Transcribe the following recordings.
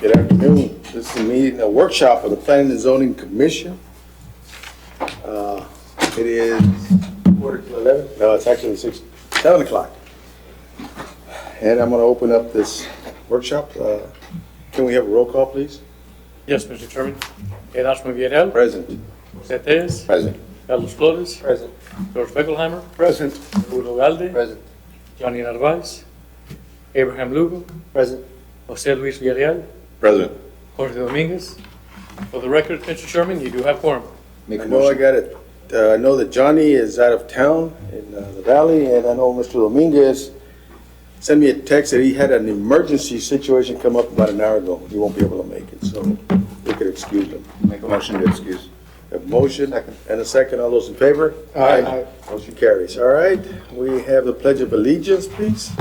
Good afternoon. This is a meeting, a workshop of the Planning and Zoning Commission. It is quarter to 11? No, it's actually 7 o'clock. And I'm going to open up this workshop. Can we have a roll call, please? Yes, Mr. Chairman. Erasmo Villarreal. Present. José Tellez. Present. Carlos Flores. Present. George Beckelheimer. Present. Udo Galde. Present. Johnny Narvaez. Abraham Lugo. Present. José Luis Villarreal. Present. Jorge Dominguez. For the record, Mr. Chairman, you do have quorum. I know I got it. I know that Johnny is out of town in the valley, and I know Mr. Dominguez sent me a text that he had an emergency situation come up about an hour ago. He won't be able to make it, so we could excuse him. Make a motion to excuse. A motion and a second. All those in favor? Aye. Motion carries. All right. We have the Pledge of Allegiance, please.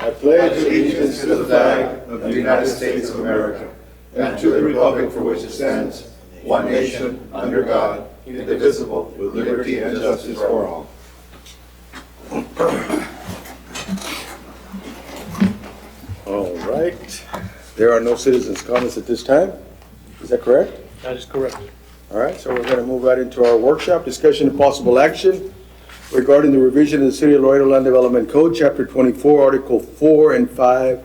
I pledge Allegiance to the flag of the United States of America and to the republic for which it stands, one nation, under God, indivisible, with liberty and justice for all. All right. There are no citizens' comments at this time. Is that correct? That is correct. All right, so we're going to move right into our workshop, discussion and possible action regarding the revision of the City of Laredo Land Development Code, Chapter 24, Article 4 and 5,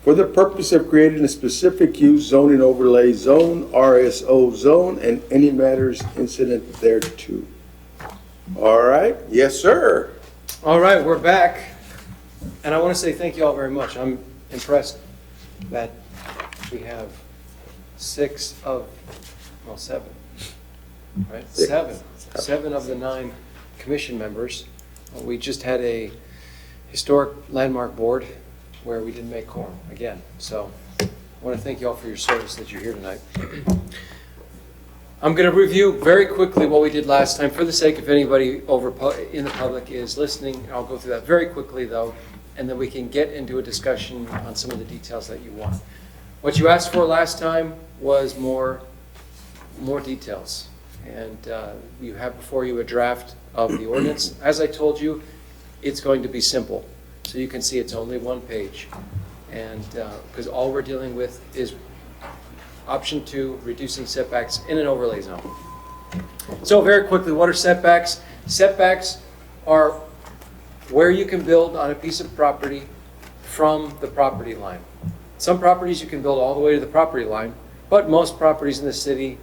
for the purpose of creating a specific use zoning overlay zone, RSO zone, and any matters incident thereto. All right, yes, sir. All right, we're back, and I want to say thank you all very much. I'm impressed that we have seven, right? Six. Seven of the 9 commission members. We just had a historic landmark board where we didn't make quorum again. So I want to thank you all for your service that you're here tonight. I'm going to review very quickly what we did last time for the sake if anybody in the public is listening. I'll go through that very quickly though, and then we can get into a discussion on some of the details that you want. What you asked for last time was more details. And you have before you a draft of the ordinance. As I told you, it's going to be simple. So you can see it's only one page. And because all we're dealing with is option 2, reducing setbacks in an overlay zone. So very quickly, what are setbacks? Setbacks are where you can build on a piece of property from the property line. Some properties you can build all the way to the property line, but most properties in the city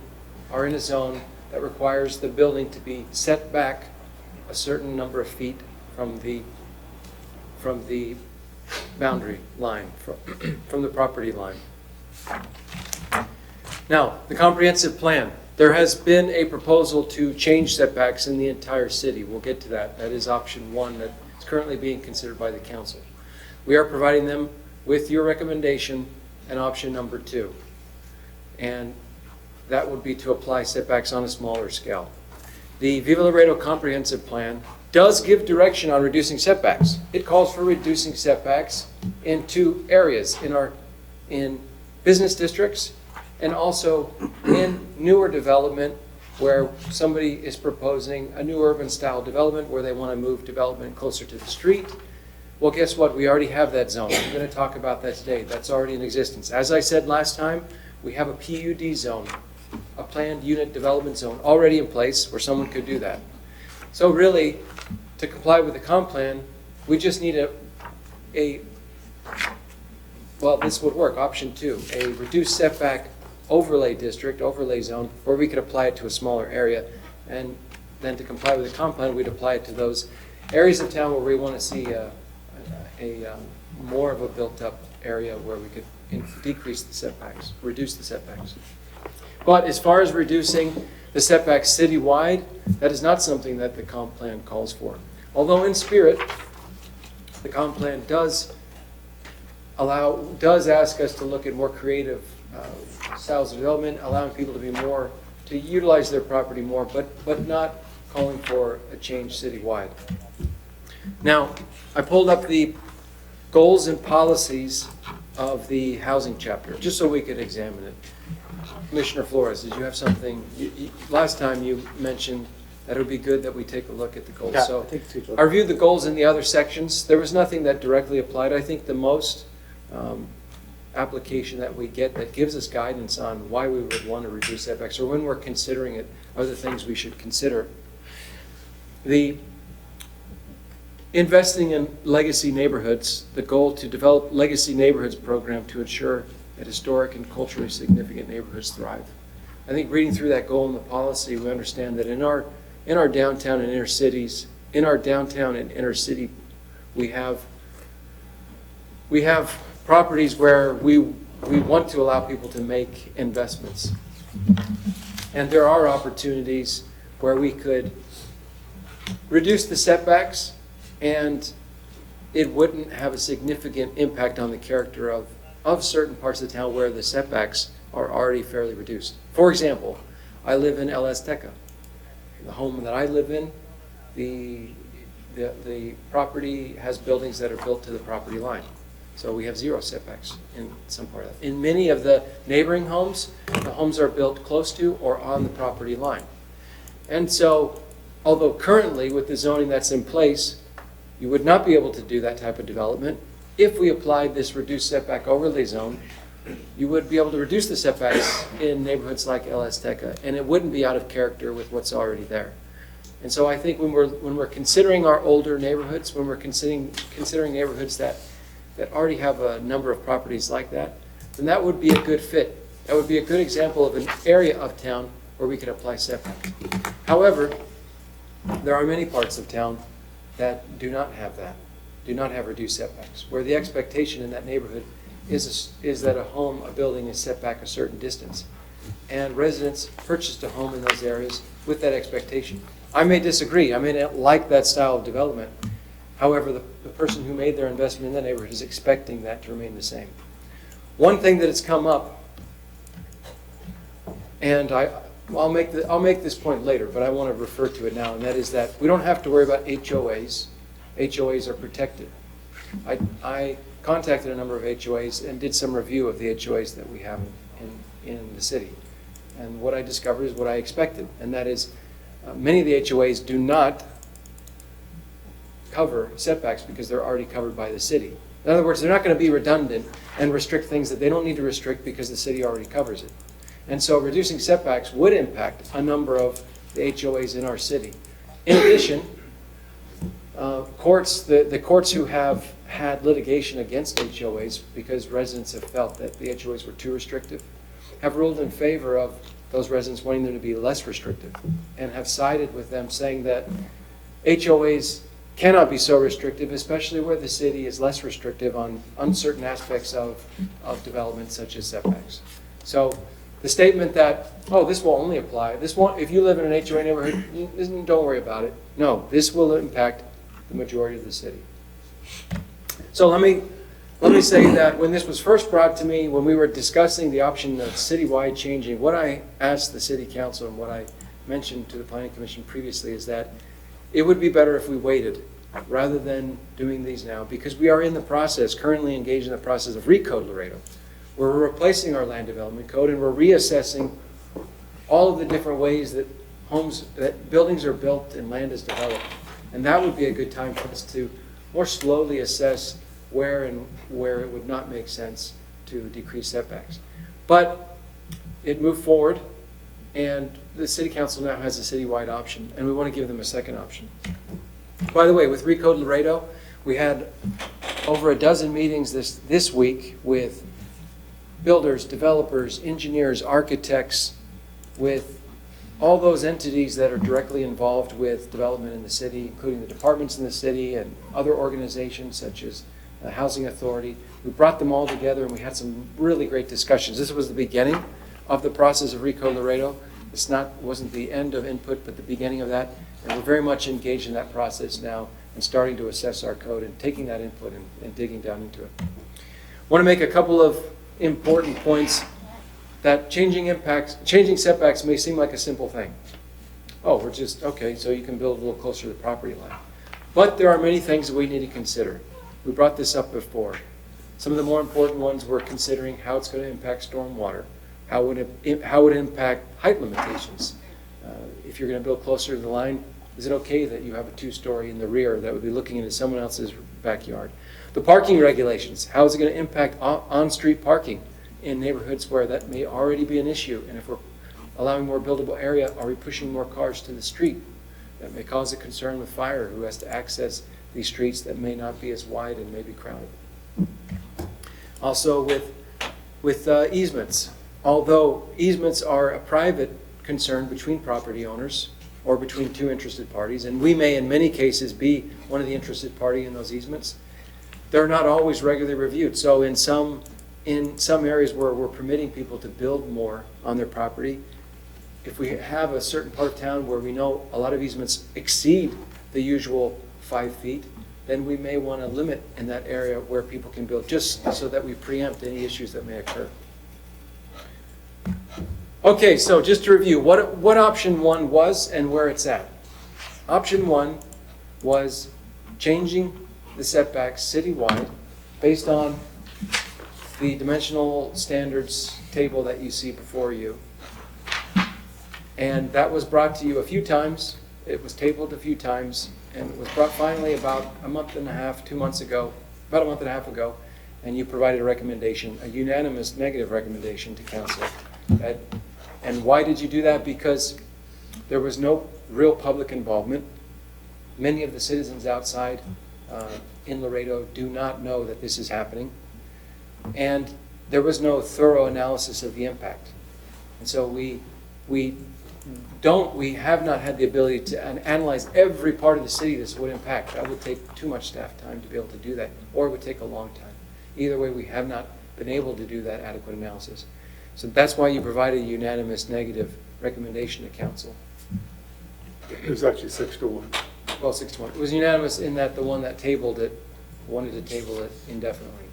are in a zone that requires the building to be set back a certain number of feet from the boundary line, from the property line. Now, the comprehensive plan. There has been a proposal to change setbacks in the entire city. We'll get to that. That is option 1 that is currently being considered by the council. We are providing them with your recommendation and option number 2. And that would be to apply setbacks on a smaller scale. The Viva Laredo Comprehensive Plan does give direction on reducing setbacks. It calls for reducing setbacks in 2 areas, in business districts and also in newer development where somebody is proposing a new urban style development where they want to move development closer to the street. Well, guess what? We already have that zone. I'm going to talk about that today. That's already in existence. As I said last time, we have a PUD zone, a planned unit development zone, already in place where someone could do that. So really, to comply with the comp plan, we just need well, this would work, option 2, a reduced setback overlay district, overlay zone, where we could apply it to a smaller area. And then to comply with the comp plan, we'd apply it to those areas of town where we want to see more of a built-up area where we could decrease the setbacks, reduce the setbacks. But as far as reducing the setbacks citywide, that is not something that the comp plan calls for. Although in spirit, the comp plan does ask us to look at more creative styles of development, allowing people to utilize their property more, but not calling for a change citywide. Now, I pulled up the goals and policies of the housing chapter, just so we could examine it. Commissioner Flores, did you have something? Last time you mentioned that it would be good that we take a look at the goals. Yeah, So I think so, too. I reviewed the goals in the other sections. There was nothing that directly applied. I think the most application that we get that gives us guidance on why we would want to reduce setbacks, or when we're considering it, are the things we should consider. The investing in legacy neighborhoods, the goal to develop legacy neighborhoods program to ensure that historic and culturally significant neighborhoods thrive. I think reading through that goal and the policy, we understand that in our downtown and inner cities, in our downtown and inner city, we have properties where we want to allow people to make investments. And there are opportunities where we could reduce the setbacks and it wouldn't have a significant impact on the character of certain parts of the town where the setbacks are already fairly reduced. For example, I live in El Azteca. The home that I live in, the property has buildings that are built to the property line. So we have 0 setbacks in some part of that. In many of the neighboring homes, the homes are built close to or on the property line. And so, although currently with the zoning that's in place, you would not be able to do that type of development, if we applied this reduced setback overlay zone, you would be able to reduce the setbacks in neighborhoods like El Azteca, and it wouldn't be out of character with what's already there. And so I think when we're considering our older neighborhoods, when we're considering neighborhoods that already have a number of properties like that, then that would be a good fit. That would be a good example of an area of town where we could apply setbacks. However, there are many parts of town that do not have that, do not have reduced setbacks, where the expectation in that neighborhood is that a building is set back a certain distance. And residents purchased a home in those areas with that expectation. I may disagree. I may not like that style of development. However, the person who made their investment in that neighborhood is expecting that to remain the same. One thing that has come up, and I'll make this point later, but I want to refer to it now, and that is that we don't have to worry about HOAs. HOAs are protected. I contacted a number of HOAs and did some review of the HOAs that we have in the city. And what I discovered is what I expected, and that is many of the HOAs do not cover setbacks because they're already covered by the city. In other words, they're not going to be redundant and restrict things that they don't need to restrict because the city already covers it. And so reducing setbacks would impact a number of the HOAs in our city. In addition, the courts who have had litigation against HOAs because residents have felt that the HOAs were too restrictive have ruled in favor of those residents wanting them to be less restrictive and have sided with them, saying that HOAs cannot be so restrictive, especially where the city is less restrictive on uncertain aspects of development such as setbacks. So the statement that, oh, this will only apply, this won't, if you live in an HOA neighborhood, don't worry about it. No, this will impact the majority of the city. So let me say that when this was first brought to me, when we were discussing the option of citywide changing, what I asked the city council and what I mentioned to the planning commission previously is that it would be better if we waited rather than doing these now, because we are in the process, currently engaged in the process of Recode Laredo, where we're replacing our land development code and we're reassessing all of the different ways that buildings are built and land is developed. And that would be a good time for us to more slowly assess where it would not make sense to decrease setbacks. But it moved forward, and the city council now has a citywide option, and we want to give them a second option. By the way, with Recode Laredo, we had over a dozen meetings this week with builders, developers, engineers, architects, with all those entities that are directly involved with development in the city, including the departments in the city and other organizations such as the Housing Authority. We brought them all together and we had some really great discussions. This was the beginning of the process of Recode Laredo. Wasn't the end of input, but the beginning of that. And we're very much engaged in that process now and starting to assess our code and taking that input and digging down into it. I want to make a couple of important points that changing setbacks may seem like a simple thing. Oh, we're just, okay, so you can build a little closer to the property line. But there are many things that we need to consider. We brought this up before. Some of the more important ones we're considering how it's going to impact stormwater, how would it impact height limitations, if you're going to build closer to the line, is it okay that you have a two-story in the rear that would be looking into someone else's backyard? The parking regulations, how is it going to impact on-street parking in neighborhoods where that may already be an issue? And if we're allowing more buildable area, are we pushing more cars to the street? That may cause a concern with fire, who has to access these streets that may not be as wide and may be crowded. Also with easements. Although easements are a private concern between property owners or between two interested parties, and we may in many cases be one of the interested party in those easements, they're not always regularly reviewed. So in some areas where we're permitting people to build more on their property, if we have a certain part of town where we know a lot of easements exceed the usual 5 feet, then we may want to limit in that area where people can build, just so that we preempt any issues that may occur. Okay, so just to review, what option 1 was and where it's at. Option 1 was changing the setbacks citywide based on the dimensional standards table that you see before you. And that was brought to you a few times. It was tabled a few times, and it was brought finally about a month and a half, 2 months ago, about a month and a half ago, and you provided a recommendation, a unanimous negative recommendation to council. And why did you do that? Because there was no real public involvement. Many of the citizens outside in Laredo do not know that this is happening. And there was no thorough analysis of the impact. And so we have not had the ability to analyze every part of the city this would impact. That would take too much staff time to be able to do that, or it would take a long time. Either way, we have not been able to do that adequate analysis. So that's why you provided a unanimous negative recommendation to council. It was actually 6-1. Well, 6-1. It was unanimous in that the one that tabled it wanted to table it indefinitely.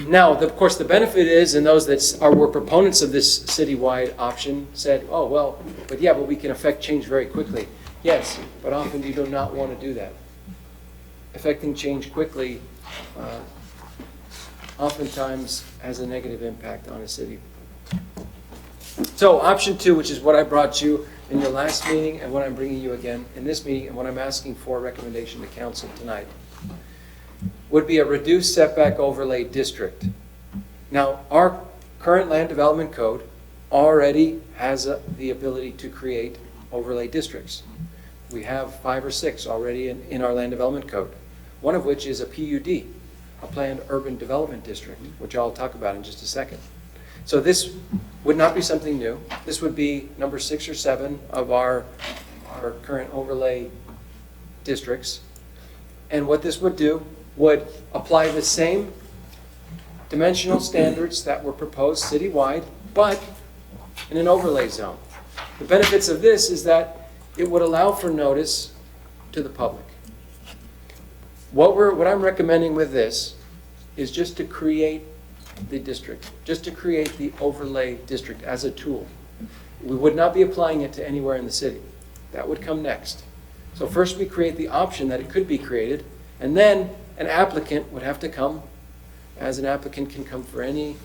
Now, of course, the benefit is, and those that were proponents of this citywide option said, oh, well, but we can affect change very quickly. Yes, but often you do not want to do that. Affecting change quickly oftentimes has a negative impact on a city. So option 2, which is what I brought you in your last meeting and what I'm bringing you again in this meeting and what I'm asking for a recommendation to council tonight, would be a reduced setback overlay district. Now, our current land development code already has the ability to create overlay districts. We have 5 or 6 already in our land development code, one of which is a PUD, a planned urban development district, which I'll talk about in just a second. So this would not be something new. This would be number 6 or 7 of our current overlay districts. And what this would do would apply the same dimensional standards that were proposed citywide, but in an overlay zone. The benefits of this is that it would allow for notice to the public. What I'm recommending with this is just to create the district, just to create the overlay district as a tool. We would not be applying it to anywhere in the city. That would come next. So first we create the option that it could be created, and then an applicant would have to come, as an applicant can come for any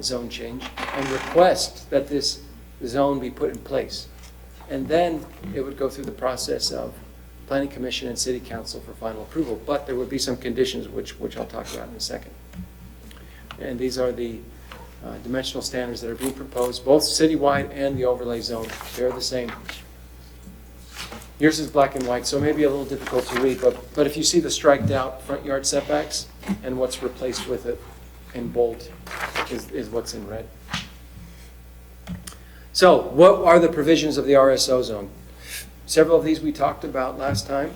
zone change, and request that this zone be put in place. And then it would go through the process of Planning Commission and City Council for final approval. But there would be some conditions which I'll talk about in a second. And these are the dimensional standards that are being proposed, both citywide and the overlay zone. They're the same. Yours is black and white, so it may be a little difficult to read, but if you see the striked out front yard setbacks and what's replaced with it in bold is what's in red. So what are the provisions of the RSO zone? Several of these we talked about last time,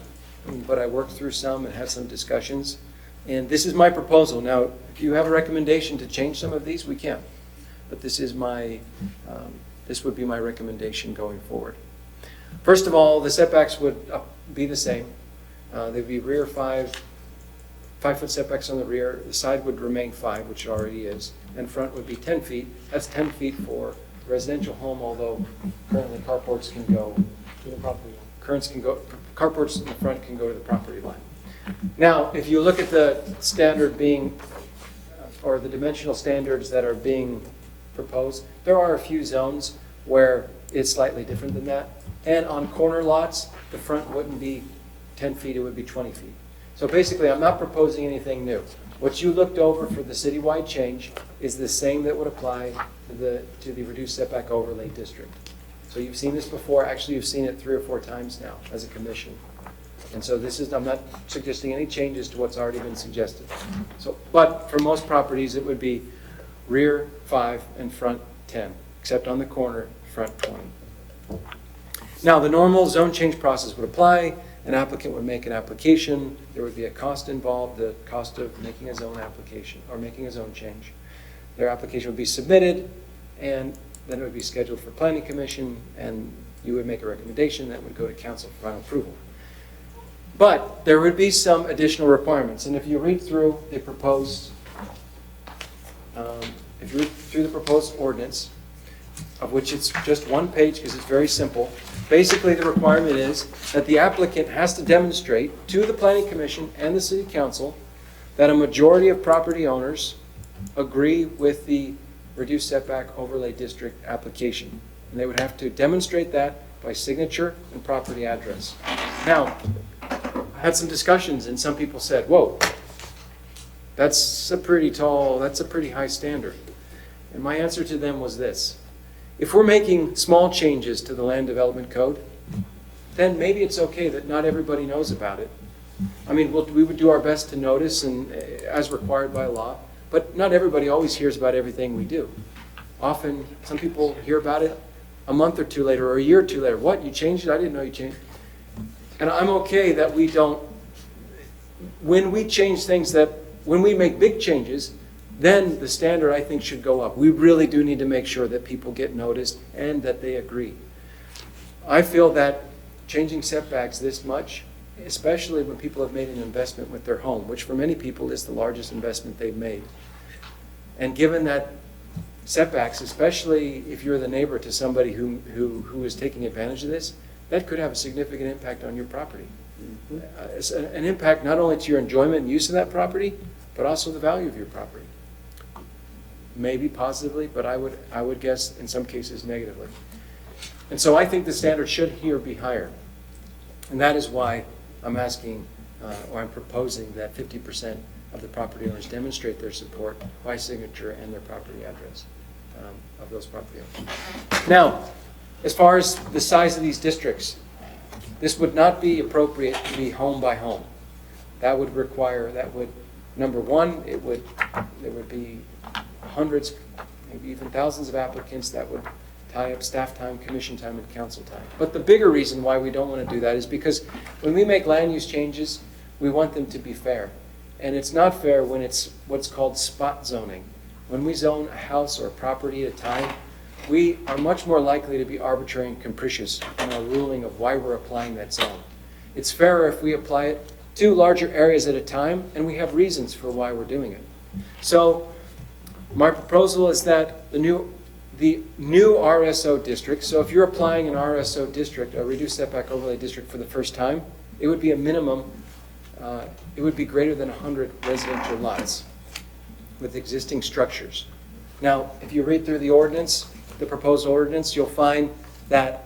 but I worked through some and had some discussions. And this is my proposal. Now, if you have a recommendation to change some of these, we can. But this is this would be my recommendation going forward. First of all, the setbacks would be the same. There'd be rear 5-foot setbacks on the rear. The side would remain 5, which it already is, and front would be 10 feet. That's 10 feet for residential home, although currently carports can go to the property line. Carports in the front can go to the property line. Now, if you look at the standard being, or the dimensional standards that are being proposed. There are a few zones where it's slightly different than that. And on corner lots, the front wouldn't be 10 feet, it would be 20 feet. So basically, I'm not proposing anything new. What you looked over for the citywide change is the same that would apply to the reduced setback overlay district. So you've seen this before. Actually, you've seen it 3 or 4 times now as a commission. And so this is, I'm not suggesting any changes to what's already been suggested. So, but for most properties, it would be rear 5 and front 10, except on the corner, front 20. Now, the normal zone change process would apply. An applicant would make an application. There would be a cost involved, the cost of making a zone application or making a zone change. Their application would be submitted, and then it would be scheduled for planning commission, and you would make a recommendation that would go to council for final approval. But there would be some additional requirements, and if you read through the proposed, ordinance, of which it's just 1 page because it's very simple. Basically, the requirement is that the applicant has to demonstrate to the planning commission and the city council that a majority of property owners agree with the reduced setback overlay district application. And they would have to demonstrate that by signature and property address. Now, I had some discussions and some people said, whoa, that's a pretty high standard. And my answer to them was this: if we're making small changes to the land development code, then maybe it's okay that not everybody knows about it. I mean, we would do our best to notice and as required by law, but not everybody always hears about everything we do. Often, some people hear about it a month or 2 later or a year or 2 later. What, you changed it? I didn't know you changed it. And I'm okay that we don't, when we change things when we make big changes, then the standard, I think, should go up. We really do need to make sure that people get noticed and that they agree. I feel that changing setbacks this much, especially when people have made an investment with their home, which for many people is the largest investment they've made. And given that setbacks, especially if you're the neighbor to somebody who is taking advantage of this, that could have a significant impact on your property. It's an impact not only to your enjoyment and use of that property, but also the value of your property. Maybe positively, but I would guess in some cases negatively. And so I think the standard should here be higher. And that is why I'm asking, or I'm proposing that 50% of the property owners demonstrate their support by signature and their property address of those property owners. Now, as far as the size of these districts, this would not be appropriate to be home by home. That would, number one, there would be hundreds, maybe even thousands of applicants that would tie up staff time, commission time, and council time. But the bigger reason why we don't want to do that is because when we make land use changes, we want them to be fair. And it's not fair when it's what's called spot zoning. When we zone a house or a property at a time, we are much more likely to be arbitrary and capricious in our ruling of why we're applying that zone. It's fairer if we apply it to larger areas at a time, and we have reasons for why we're doing it. So my proposal is that the new RSO district, so if you're applying an RSO district, a reduced setback overlay district for the first time, it would be a minimum, it would be greater than 100 residential lots with existing structures. Now, if you read through the ordinance, the proposed ordinance, you'll find that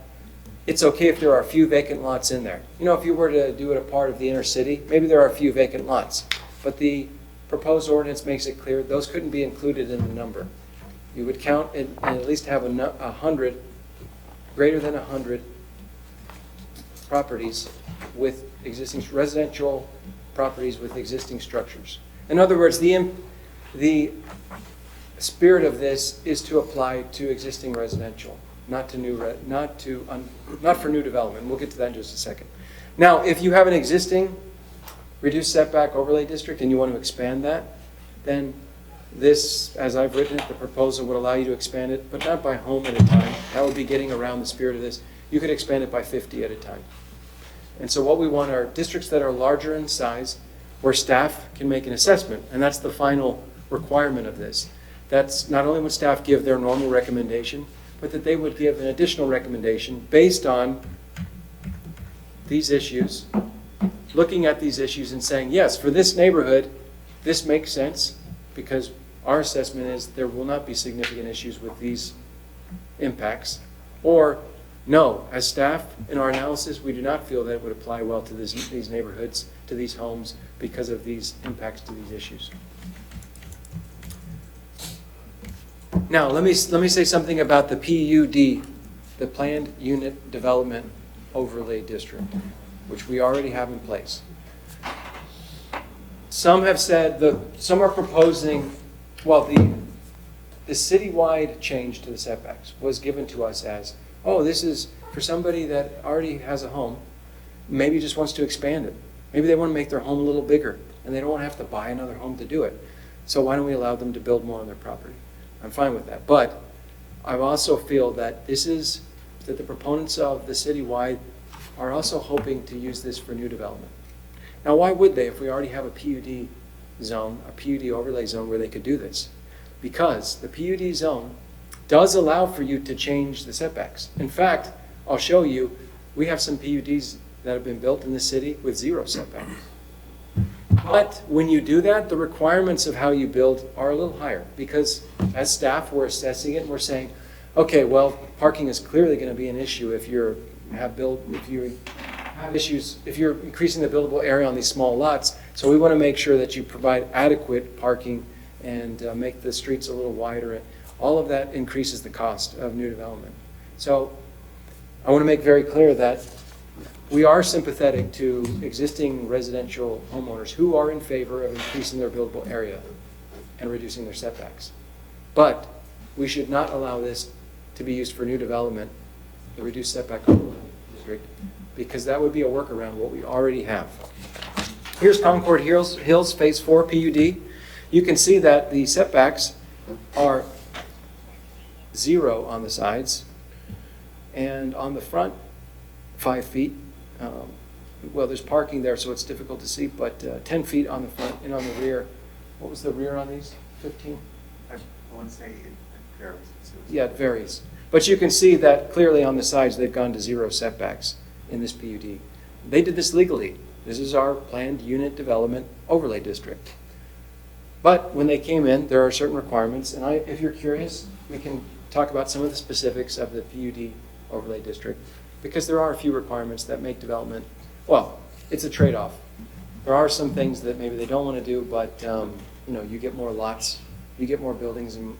it's okay if there are a few vacant lots in there. You know, if you were to do it a part of the inner city, maybe there are a few vacant lots, but the proposed ordinance makes it clear those couldn't be included in the number. You would count and at least have 100, greater than 100 properties with existing residential properties with existing structures. In other words, the spirit of this is to apply to existing residential, not for new development. We'll get to that in just a second. Now, if you have an existing reduced setback overlay district and you want to expand that, then this, as I've written it, the proposal would allow you to expand it, but not by home at a time. That would be getting around the spirit of this. You could expand it by 50 at a time. And so what we want are districts that are larger in size, where staff can make an assessment, and that's the final requirement of this. That's not only would staff give their normal recommendation, but that they would give an additional recommendation based on these issues, looking at these issues and saying, yes, for this neighborhood, this makes sense because our assessment is there will not be significant issues with these impacts. Or, no, as staff, in our analysis, we do not feel that it would apply well to these neighborhoods, to these homes, because of these impacts to these issues. Now, let me say something about the PUD, the Planned Unit Development Overlay District, which we already have in place. Some have said, some are proposing, well, the citywide change to the setbacks was given to us as, oh, this is for somebody that already has a home, maybe just wants to expand it. Maybe they want to make their home a little bigger, and they don't want to have to buy another home to do it. So why don't we allow them to build more on their property? I'm fine with that. But I also feel that that the proponents of the citywide are also hoping to use this for new development. Now, why would they if we already have a PUD zone, a PUD overlay zone where they could do this? Because the PUD zone does allow for you to change the setbacks. In fact, I'll show you, we have some PUDs that have been built in the city with 0 setbacks. But when you do that, the requirements of how you build are a little higher, because as staff, we're assessing it and we're saying, okay, well, parking is clearly going to be an issue if you're increasing the buildable area on these small lots. So we want to make sure that you provide adequate parking and make the streets a little wider. All of that increases the cost of new development. So I want to make very clear that we are sympathetic to existing residential homeowners who are in favor of increasing their buildable area and reducing their setbacks. But we should not allow this to be used for new development, the reduced setback district, because that would be a workaround what we already have. Here's Concord Hills Phase 4 PUD. You can see that the setbacks are 0 on the sides, and on the front, 5 feet. Well, there's parking there, so it's difficult to see, but 10 feet on the front and on the rear. What was the rear on these? 15? I want to say it varies. Yeah, it varies. But you can see that clearly on the sides, they've gone to 0 setbacks in this PUD. They did this legally. This is our Planned Unit Development Overlay District. But when they came in, there are certain requirements, and if you're curious, we can talk about some of the specifics of the PUD Overlay District, because there are a few requirements that make development, well, it's a trade-off. There are some things that maybe they don't want to do, but you get more lots, you get more buildings, and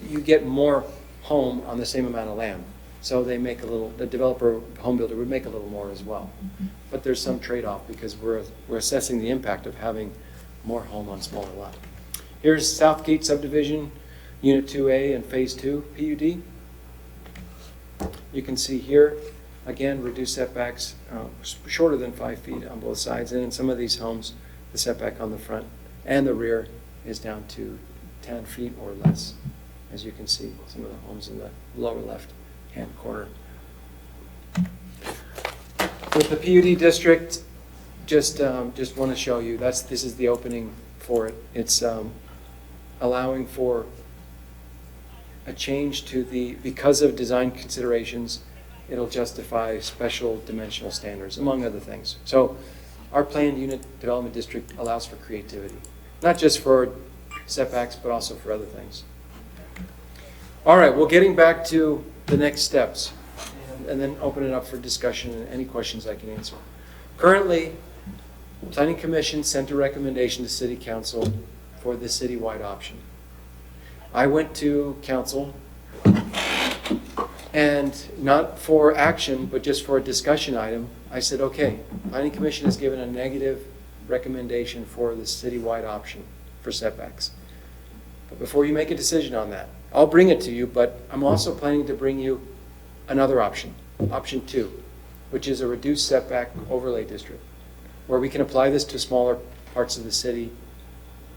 you get more home on the same amount of land. So they make the developer, home builder would make a little more as well. But there's some trade-off because we're assessing the impact of having more home on smaller lot. Here's Southgate Subdivision, Unit 2A and Phase 2 PUD. You can see here, again, reduced setbacks, shorter than 5 feet on both sides. And in some of these homes, the setback on the front and the rear is down to 10 feet or less. As you can see, some of the homes in the lower left-hand corner. With the PUD district, just want to show you, this is the opening for it. It's allowing for a change to because of design considerations, it'll justify special dimensional standards, among other things. So our Planned Unit Development District allows for creativity, not just for setbacks, but also for other things. All right, well, getting back to the next steps, and then open it up for discussion and any questions I can answer. Currently, Planning Commission sent a recommendation to City Council for the citywide option. I went to Council, and not for action, but just for a discussion item, I said, okay, Planning Commission has given a negative recommendation for the citywide option for setbacks. But before you make a decision on that, I'll bring it to you, but I'm also planning to bring you another option, option 2, which is a reduced setback overlay district, where we can apply this to smaller parts of the city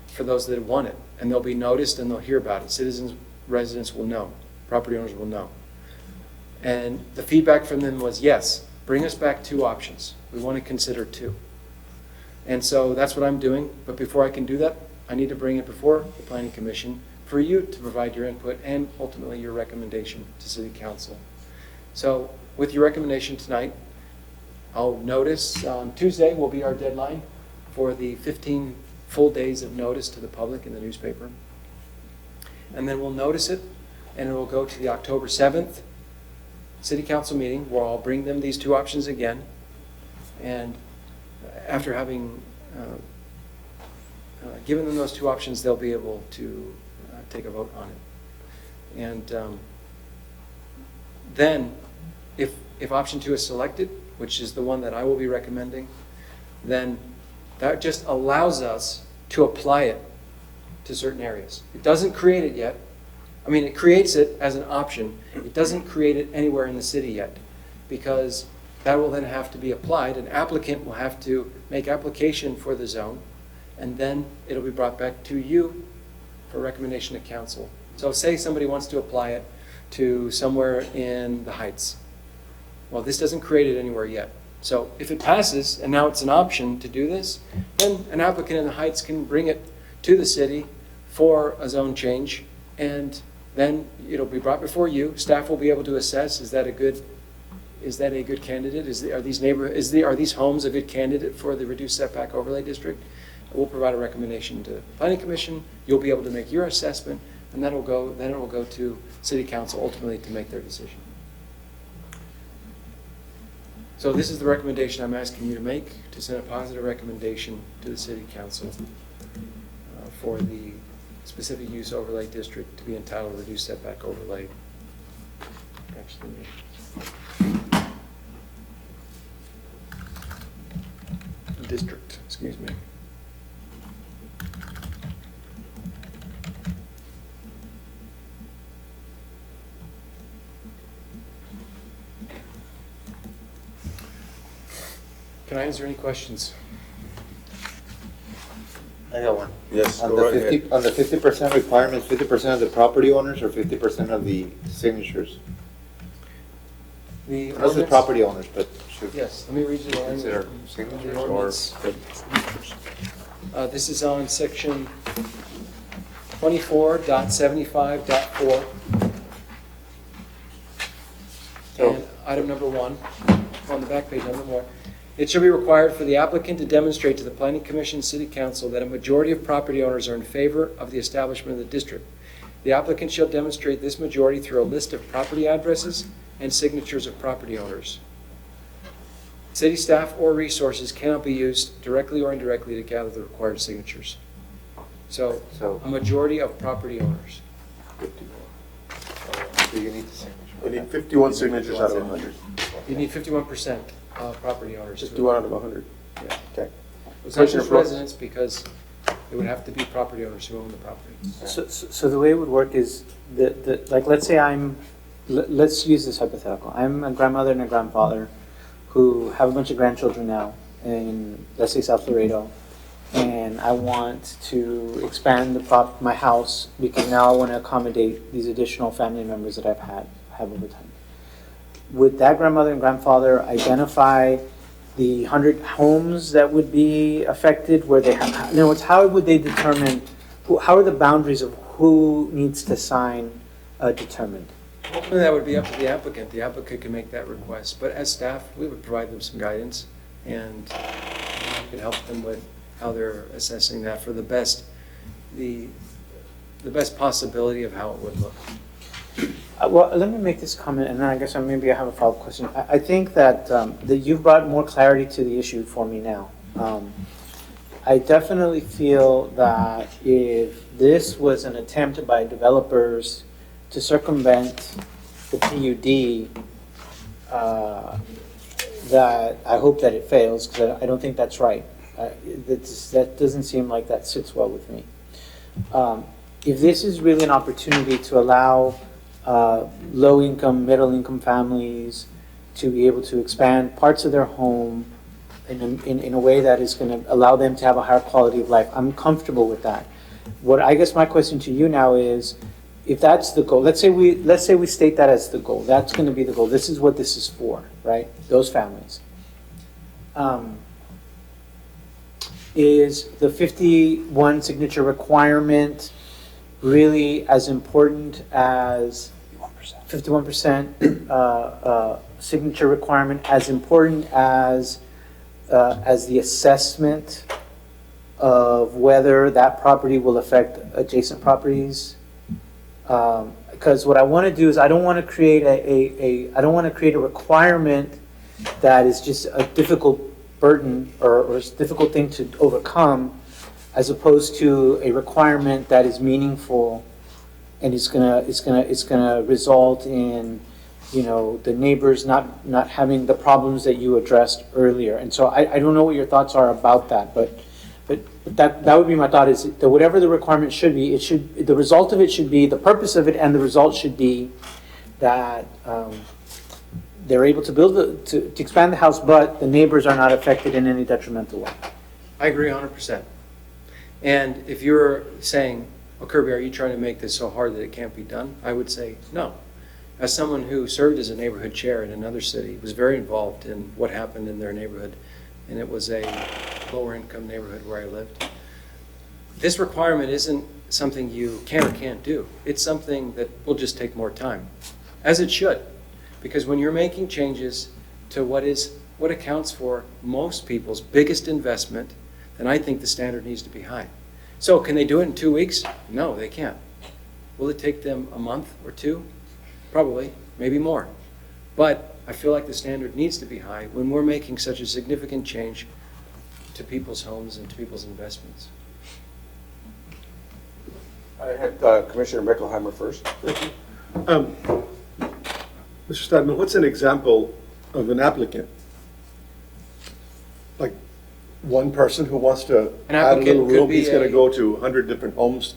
for those that want it. And they'll be noticed and they'll hear about it. Citizens, residents will know, property owners will know. And the feedback from them was, yes, bring us back 2 options. We want to consider 2. And so that's what I'm doing. But before I can do that, I need to bring it before the Planning Commission for you to provide your input and ultimately your recommendation to City Council. So with your recommendation tonight, I'll notice Tuesday will be our deadline for the 15 full days of notice to the public in the newspaper. and then we'll notice it, and it will go to the October 7th City Council meeting, where I'll bring them these two options again. And after having given them those two options, they'll be able to take a vote on it. And then, if option 2 is selected, which is the one that I will be recommending, then that just allows us to apply it to certain areas. It doesn't create it yet. I mean, it creates it as an option. It doesn't create it anywhere in the city yet, because that will then have to be applied. An applicant will have to make application for the zone, and then it'll be brought back to you for recommendation to council. So say somebody wants to apply it to somewhere in the Heights. Well, this doesn't create it anywhere yet. So if it passes, and now it's an option to do this, then an applicant in the Heights can bring it to the city for a zone change, and then it'll be brought before you. Staff will be able to assess, is that a good candidate? Are these homes a good candidate for the reduced setback overlay district? We'll provide a recommendation to the Planning Commission. You'll be able to make your assessment, and then it will go to City Council ultimately to make their decision. So this is the recommendation I'm asking you to make, to send a positive recommendation to the City Council for the specific use overlay district to be entitled reduced setback overlay. District, excuse me. Can I answer any questions? I got one. Yes, On go the right ahead. 50, on the 50% requirements, 50% of the property owners or 50% of the signatures? The Not the ordinance- property owners, but should Yes, let me read you the language. consider The signatures or? ordinance. This is on section 24.75.4. And item number 1, on the back page, number 1. It shall be required for the applicant to demonstrate to the Planning Commission and City Council that a majority of property owners are in favor of the establishment of the district. The applicant shall demonstrate this majority through a list of property addresses and signatures of property owners. City staff or resources cannot be used directly or indirectly to gather the required signatures. So, a majority of property owners. So you need the signature. We need 51 signatures out of 100. You need 51% of property owners. 51 out of 100. Yeah. Okay. It's not Commissioner just Flores? residents, because it would have to be property owners who own the property. So the way it would work is like, let's say let's use this hypothetical. I'm a grandmother and a grandfather who have a bunch of grandchildren now in, let's say, South Laredo, and I want to expand my house because now I want to accommodate these additional family members that have over time. Would that grandmother and grandfather identify the 100 homes that would be affected where they have, in other words, how would they determine, how are the boundaries of who needs to sign determined? Ultimately, that would be up to the applicant. The applicant can make that request, but as staff, we would provide them some guidance, and we could help them with how they're assessing that for the best possibility of how it would look. Well, let me make this comment, and then I guess maybe I have a follow-up question. I think that you've brought more clarity to the issue for me now. I definitely feel that if this was an attempt by developers to circumvent the PUD, that I hope that it fails, because I don't think that's right. That doesn't seem like that sits well with me. If this is really an opportunity to allow low-income, middle-income families to be able to expand parts of their home in a way that is going to allow them to have a higher quality of life, I'm comfortable with that. What I guess my question to you now is, if that's the goal, let's say we state that as the goal. That's going to be the goal. This is what this is for, right? Those families. Is the 51 signature requirement really as important as 51% signature requirement, as important as the assessment of whether that property will affect adjacent properties? Because what I want to do is I don't want to create I don't want to create a requirement that is just a difficult burden or a difficult thing to overcome, as opposed to a requirement that is meaningful and it's gonna result in, you know, the neighbors not having the problems that you addressed earlier. And so I don't know what your thoughts are about that, but that would be my thought, is that whatever the requirement should be, the result of it should be, the purpose of it and the result should be that they're able to build, to expand the house, but the neighbors are not affected in any detrimental way. I agree 100%. And if you're saying, well, Kirby, are you trying to make this so hard that it can't be done? I would say no. As someone who served as a neighborhood chair in another city, was very involved in what happened in their neighborhood, and it was a lower income neighborhood where I lived. This requirement isn't something you can or can't do. It's something that will just take more time, as it should. Because when you're making changes to what accounts for most people's biggest investment, then I think the standard needs to be high. So can they do it in 2 weeks? No, they can't. Will it take them a month or two? Probably, maybe more. But I feel like the standard needs to be high when we're making such a significant change to people's homes and to people's investments. I had Commissioner Meckelheimer first. Mr. Stadman, what's an example of an applicant? Like one person who wants to An add a little applicant could room, be he's gonna a- go to 100 different homes?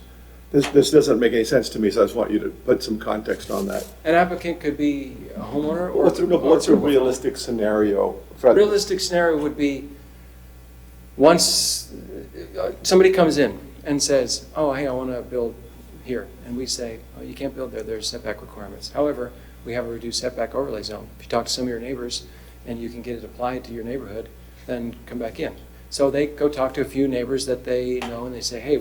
This doesn't make any sense to me, so I just want you to put some context on that. An applicant could be a homeowner or... What's a realistic scenario? Realistic scenario would be once somebody comes in and says, oh, hey, I want to build here. And we say, oh, you can't build there. There's setback requirements. However, we have a reduced setback overlay zone. If you talk to some of your neighbors and you can get it applied to your neighborhood, then come back in. So they go talk to a few neighbors that they know and they say, hey,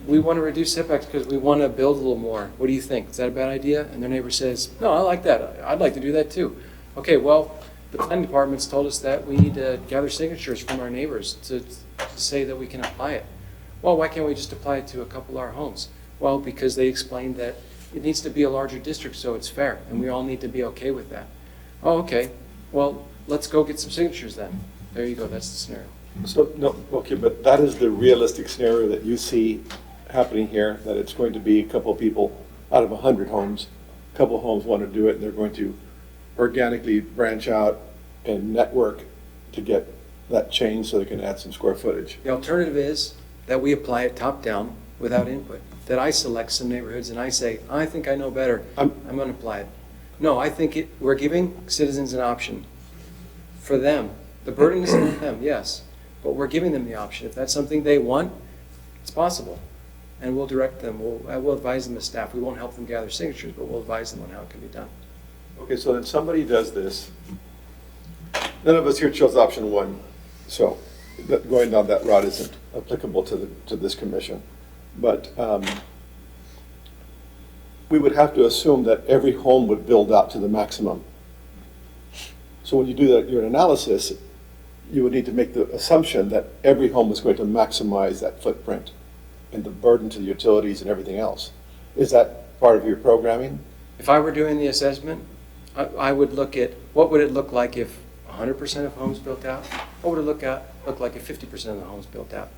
we want to reduce setbacks because we want to build a little more. What do you think? Is that a bad idea? And their neighbor says, no, I like that. I'd like to do that too. Okay, well, the planning department's told us that we need to gather signatures from our neighbors to say that we can apply it. Well, why can't we just apply it to a couple of our homes? Well, because they explained that it needs to be a larger district so it's fair, and we all need to be okay with that. Oh, okay. Well, let's go get some signatures then. There you go. That's the scenario. So, no, okay, but that is the realistic scenario that you see happening here, that it's going to be a couple of people out of 100 homes, a couple of homes want to do it, and they're going to organically branch out and network to get that change so they can add some square footage. The alternative is that we apply it top-down without input, that I select some neighborhoods and I say, I think I know better, I'm going to apply it. No, I think we're giving citizens an option for them. The burden is on them, yes, but we're giving them the option. If that's something they want, it's possible. And we'll direct them, we'll advise them as staff. We won't help them gather signatures, but we'll advise them on how it can be done. Okay, so then somebody does this. None of us here chose option one, so going down that route isn't applicable to this commission. But we would have to assume that every home would build out to the maximum. So when you do your analysis, you would need to make the assumption that every home is going to maximize that footprint and the burden to the utilities and everything else. Is that part of your programming? If I were doing the assessment, I would look at what would it look like if 100% of homes built out? What would it look like if 50% of the homes built out?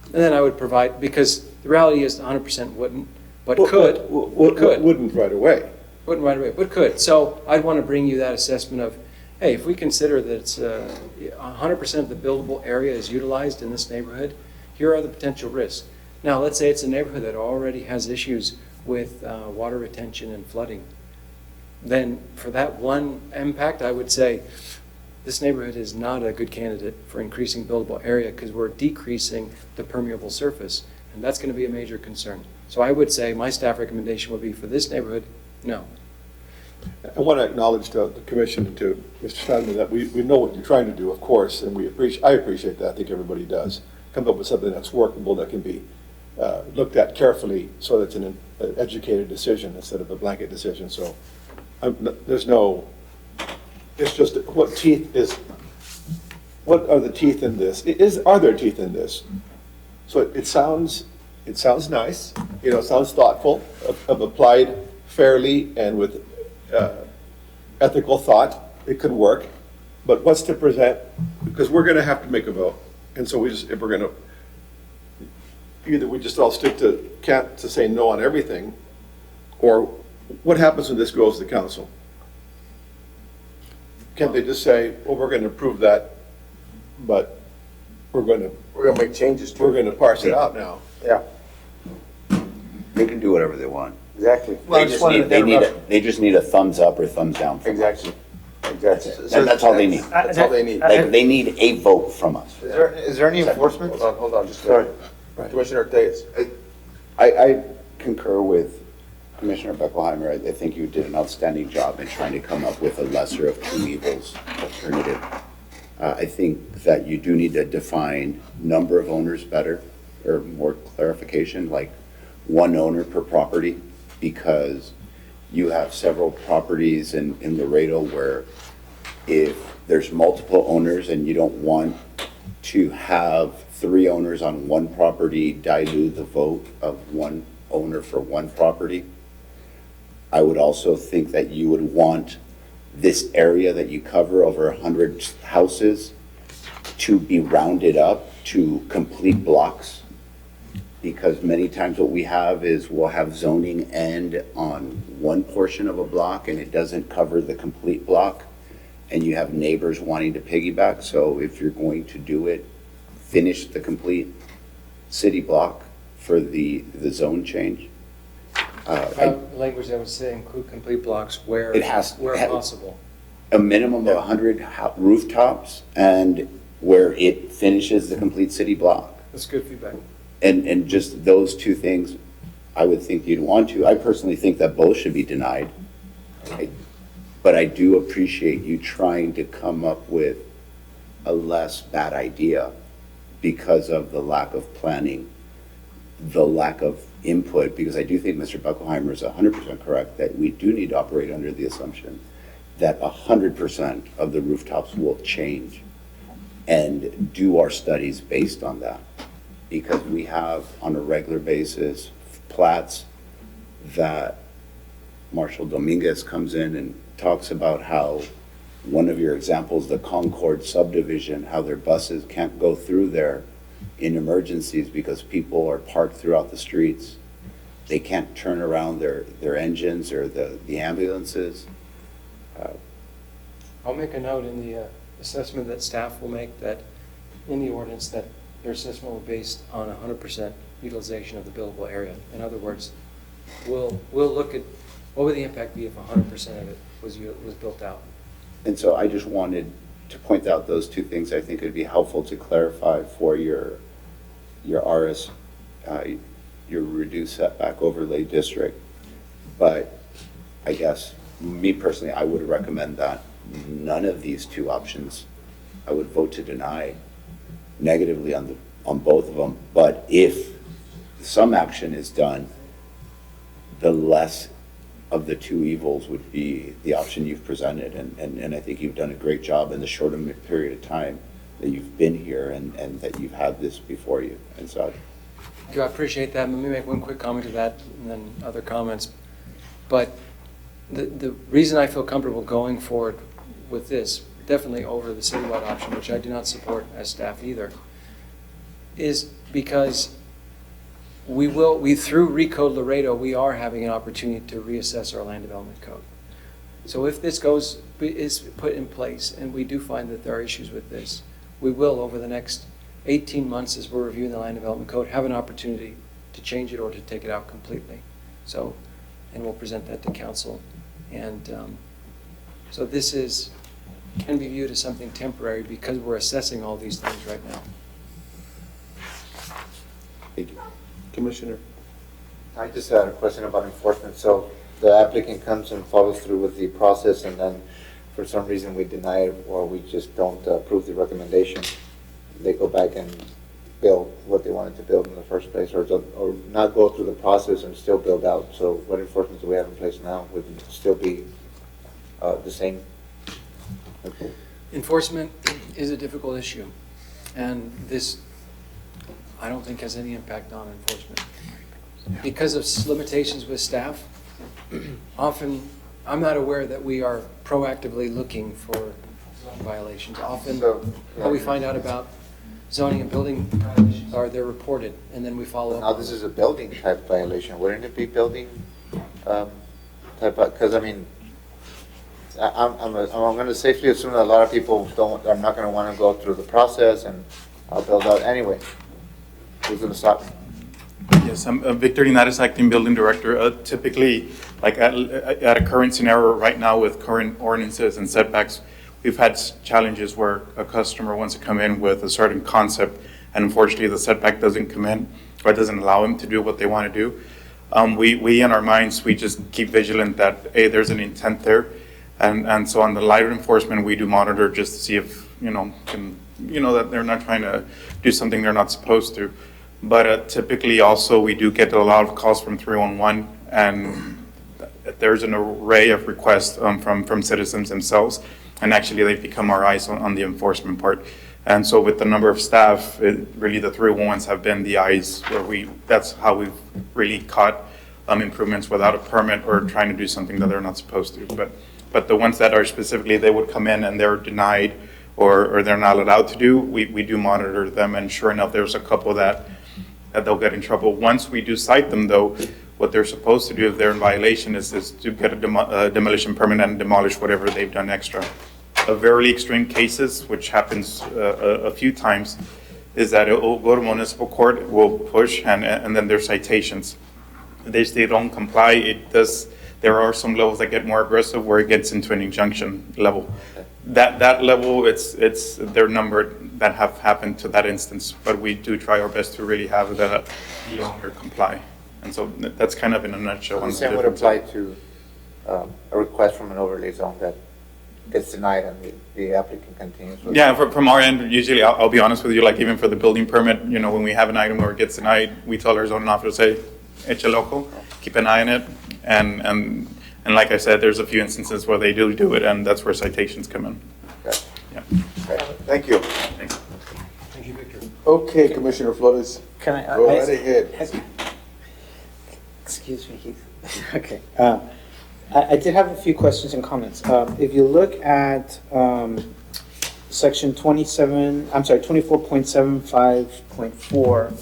And then I would provide, because the reality is 100% wouldn't, but could. Wouldn't right away. Wouldn't right away, but could. So I'd want to bring you that assessment of, hey, if we consider that it's 100% of the buildable area is utilized in this neighborhood, here are the potential risks. Now, let's say it's a neighborhood that already has issues with water retention and flooding. Then for that one impact, I would say this neighborhood is not a good candidate for increasing buildable area because we're decreasing the permeable surface, and that's going to be a major concern. So I would say my staff recommendation would be for this neighborhood, no. I want to acknowledge to the commission and to Mr. Steinman that we know what you're trying to do, of course, and I appreciate that. I think everybody does. Come up with something that's workable, that can be looked at carefully so that it's an educated decision instead of a blanket decision. So there's no, it's just what are the teeth in this? Are there teeth in this? So it sounds it sounds nice, you know, it sounds thoughtful, of applied fairly and with ethical thought, it could work. But what's to present, because we're gonna have to make a vote. And so we just, if we're gonna, either we just all stick to, to say no on everything, or what happens when this goes to the council? Can't they just say, well, we're gonna approve that, but we're gonna make changes to we're it. gonna parse it out now? Yeah, They can do whatever they want. exactly, Well, I They just just wanted need, to interrupt. they just need a thumbs up or thumbs down from us. exactly, exactly. That's all they need. That's all they need. Like, they need a vote from us. Is there any enforcement? Hold on, just a minute. Commissioner Ortiz. I concur with Commissioner Beckelheimer. I think you did an outstanding job in trying to come up with a lesser of two evils alternative. I think that you do need to define number of owners better, or more clarification, like one owner per property, because you have several properties in Laredo where if there's multiple owners and you don't want to have 3 owners on one property dilute the vote of one owner for one property. I would also think that you would want this area that you cover, over 100 houses, to be rounded up to complete blocks. Because many times what we have is we'll have zoning end on one portion of a block and it doesn't cover the complete block. And you have neighbors wanting to piggyback. So if you're going to do it, finish the complete city block for the zone change. Language that would say include complete blocks where, It has- where possible. A minimum of 100 rooftops and where it finishes the complete city block. That's good feedback. And just those two things, I would think you'd want to. I personally think that both should be denied. But I do appreciate you trying to come up with a less bad idea because of the lack of planning, the lack of input, because I do think Mr. Buckelheimer is 100% correct that we do need to operate under the assumption that 100% of the rooftops will change, and do our studies based on that. Because we have on a regular basis plats that Marshall Dominguez comes in and talks about how one of your examples, the Concord subdivision, how their buses can't go through there in emergencies because people are parked throughout the streets. They can't turn around their engines or the ambulances. I'll make a note in the assessment that staff will make, that in the ordinance that their assessment will be based on 100% utilization of the billable area. In other words, we'll look at what would the impact be if 100% of it was built out. And so I just wanted to point out those two things. I think it'd be helpful to clarify for your RS, your reduced setback overlay district. But I guess, me personally, I would recommend that none of these two options, I would vote to deny negatively on both of them. But if some action is done, the less of the two evils would be the option you've presented. And I think you've done a great job in the short period of time that you've been here and that you've had this before you. And so I appreciate that. Let me make one quick comment to that and then other comments. But the reason I feel comfortable going forward with this, definitely over the citywide option, which I do not support as staff either, is because we through Recode Laredo, we are having an opportunity to reassess our land development code. So if this is put in place and we do find that there are issues with this, we will, over the next 18 months as we're reviewing the land development code, have an opportunity to change it or to take it out completely. So, and we'll present that to council. And so this can be viewed as something temporary because we're assessing all these things right now. thank you. Commissioner. I just had a question about enforcement. So the applicant comes and follows through with the process, and then for some reason we deny it or we just don't approve the recommendation. They go back and build what they wanted to build in the first place, or not go through the process and still build out. So what enforcement do we have in place now? Would it still be the same? Enforcement is a difficult issue, and this, I don't think has any impact on enforcement. Because of limitations with staff, often, I'm not aware that we are proactively looking for violations. Often, what we find out about zoning and building violations are they're reported, and then we follow up. Now, this is a building type violation, wouldn't it be building type, because I mean, I'm gonna safely assume that a lot of people are not gonna wanna go through the process, and I'll build out anyway. Who's gonna stop me? Yes, I'm Victor Linares, acting building director. Typically, like at a current scenario right now with current ordinances and setbacks, we've had challenges where a customer wants to come in with a certain concept, and unfortunately the setback doesn't come in or doesn't allow them to do what they want to do. We in our minds, we just keep vigilant that, A, there's an intent there. And so on the lighter enforcement, we do monitor just to see if, that they're not trying to do something they're not supposed to. But typically also we do get a lot of calls from 311, and there's an array of requests from citizens themselves. And actually they've become our eyes on the enforcement part. And so with the number of staff, really the 311s have been the eyes where that's how we've really caught improvements without a permit or trying to do something that they're not supposed to. But the ones that are specifically, they would come in and they're denied or they're not allowed to do, we do monitor them. And sure enough, there's a couple that they'll get in trouble. Once we do cite them though, what they're supposed to do if they're in violation is to get a demolition permit and demolish whatever they've done extra. A very extreme cases, which happens a few times, is that it will go to municipal court, will push, and then there's citations. They don't comply. There are some levels that get more aggressive where it gets into an injunction level. That level, they're numbered that have happened to that instance, but we do try our best to really have the owner comply. And so that's kind of in a nutshell. The same would apply to a request from an overlay zone that gets denied and the applicant continues. Yeah, from our end, usually, I'll be honest with you, like even for the building permit, when we have an item where it gets denied, we tell our zoning officer, say, eche loco, keep an eye on it. And like I said, there's a few instances where they do it, and that's where citations come in. Okay. Yeah. Okay, thank you. Thanks. Thank you, Victor. Okay, Commissioner Flores, Can I? go right ahead. Excuse me, Heath. Okay. I did have a few questions and comments. If you look at section 24.75.4,